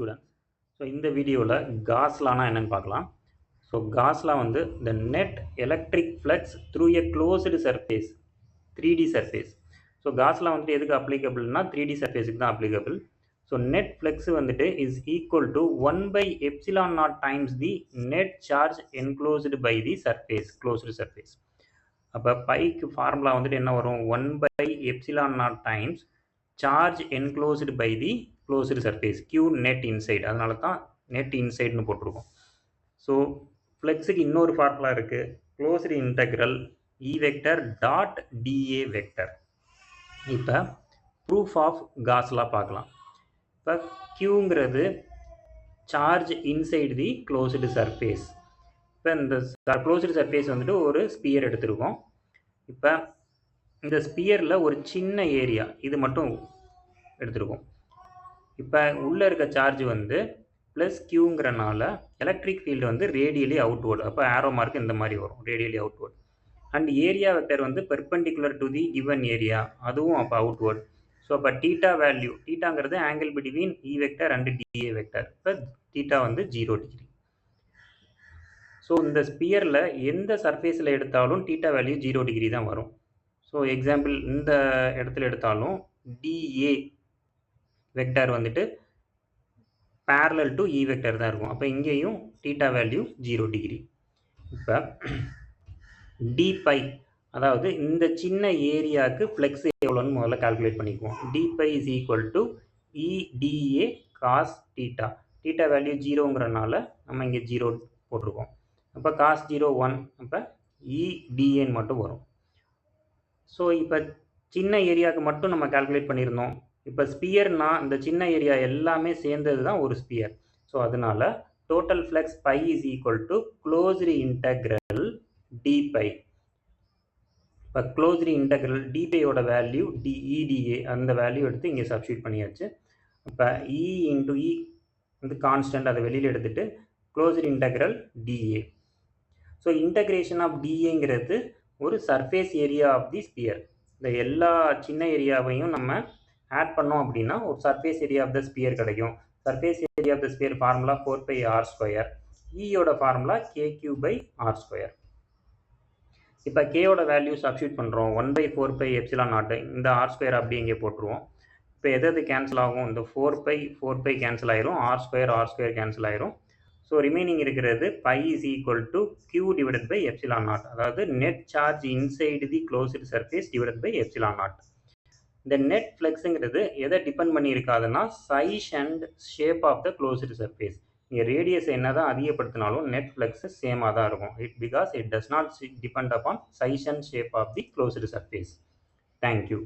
students. So இந்த வீடியோவில் Gauss lawனா என்னன்னு பார்க்கலாம். So Gauss law வந்து the net electric flux through a closed surface 3D surface. So Gauss law வந்துட்டு எதுக்கு applicableனா 3D surfaceக்கு தான் applicable. So net flux வந்துட்டு is equal to 1 by epsilon naught times the net charge enclosed by the surface closed surface. அப்போ bike formula வந்துட்டு என்ன வரும் 1 by epsilon naught times charge enclosed by the closed surface q net inside. அதனால தான் net insideனு போட்டிருக்கோம். So ஃப்ளெக்ஸுக்கு இன்னொரு formula இருக்குது, closed integral E vector dot dA vector. இப்போ ப்ரூஃப் ஆஃப் காஸ் லா பார்க்கலாம். இப்போ க்யூங்கிறது charge inside the closed surface. இப்போ இந்த க்ளோஸ்டு சர்ஃபேஸ் வந்துட்டு ஒரு ஸ்பியர் எடுத்திருக்கோம். இப்போ இந்த ஸ்பியரில் ஒரு சின்ன ஏரியா இது மட்டும் எடுத்திருக்கோம். இப்போ உள்ளே இருக்க சார்ஜ் வந்து ப்ளஸ் க்யூங்கிறனால எலக்ட்ரிக் ஃபீல்டு வந்து ரேடியலி அவுட்வேர்டு. அப்போ ஆரோ மார்க் இந்த மாதிரி வரும், radially outward. And area vector வந்து perpendicular to the given area, அதுவும் அப்போ அவுட்வேர்டு. ஸோ அப்போ டீட்டா வேல்யூ, டீட்டாங்கிறது angle between E vector and dA vector. இப்போ டீட்டா வந்து 0 டிகிரி. ஸோ இந்த ஸ்பியரில் எந்த சர்ஃபேஸில் எடுத்தாலும் டீட்டா வேல்யூ 0 டிகிரி தான் வரும். ஸோ எக்ஸாம்பிள் இந்த இடத்துல எடுத்தாலும் டிஏ வெக்டர் வந்துட்டு பேரலல் டு இ வெக்டர் தான் இருக்கும். அப்போ இங்கேயும் டீட்டா வேல்யூ 0 டிகிரி. இப்போ டி பை, அதாவது இந்த சின்ன ஏரியாவுக்கு ஃப்ளெக்ஸ் எவ்வளோன்னு முதல்ல கால்குலேட் பண்ணிக்குவோம். D phi is equal to E d A cos theta. Theta value 0ங்கிறனால நம்ம இங்கே 0 போட்டிருக்கோம். அப்போ காஸ் 0 1, அப்போ இடிஏன்னு மட்டும் வரும். ஸோ இப்போ சின்ன ஏரியாவுக்கு மட்டும் நம்ம கால்குலேட் பண்ணியிருந்தோம். இப்போ ஸ்பியர்னா இந்த சின்ன ஏரியா எல்லாமே சேர்ந்தது தான் ஒரு ஸ்பியர். ஸோ அதனால total flux phi is equal to closed integral d phi. இப்போ க்ளோஸ்டு இன்டெக்ரல் டி பையோட வேல்யூ இடிஏ, அந்த வேல்யூ எடுத்து இங்கே சப்ஸ்டியூட் பண்ணியாச்சு. இப்போ இ இன்டு இ வந்து கான்ஸ்டன்ட், அதை வெளியில் எடுத்துகிட்டு closed integral dA. So integration of டிஏங்கிறது ஒரு surface area of the sphere. இந்த எல்லா சின்ன ஏரியாவையும் நம்ம ஆட் பண்ணோம் அப்படின்னா ஒரு surface area of the sphere கிடைக்கும். Surface area of the sphere formula 4πr². ஈயோட ஃபார்முலா kq/r². இப்போ கேயோட வேல்யூ சப்ஸ்டியூட் பண்ணுறோம். 1/4πε0. இந்த r² அப்படி இங்கே போட்டுருவோம். இப்போ எது கேன்சல் ஆகும், இந்த 4π கேன்சல் ஆயிரும், r² கேன்சல் ஆயிரும். ஸோ ரிமைனிங் இருக்கிறது phi is equal to q divided by ε0, அதாவது net charge inside the closed surface divided by ε0. இந்த நெட் ஃப்ளெக்ஸுங்கிறது எதை டிபெண்ட் பண்ணியிருக்காதுன்னா size and shape of the closed surface. இங்கே ரேடியஸ் என்ன தான் அதிகப்படுத்தினாலும் நெட் ஃப்ளெக்ஸ் சேமாக தான் இருக்கும். Because it does not depend upon size and shape of the closed surface. Thank you.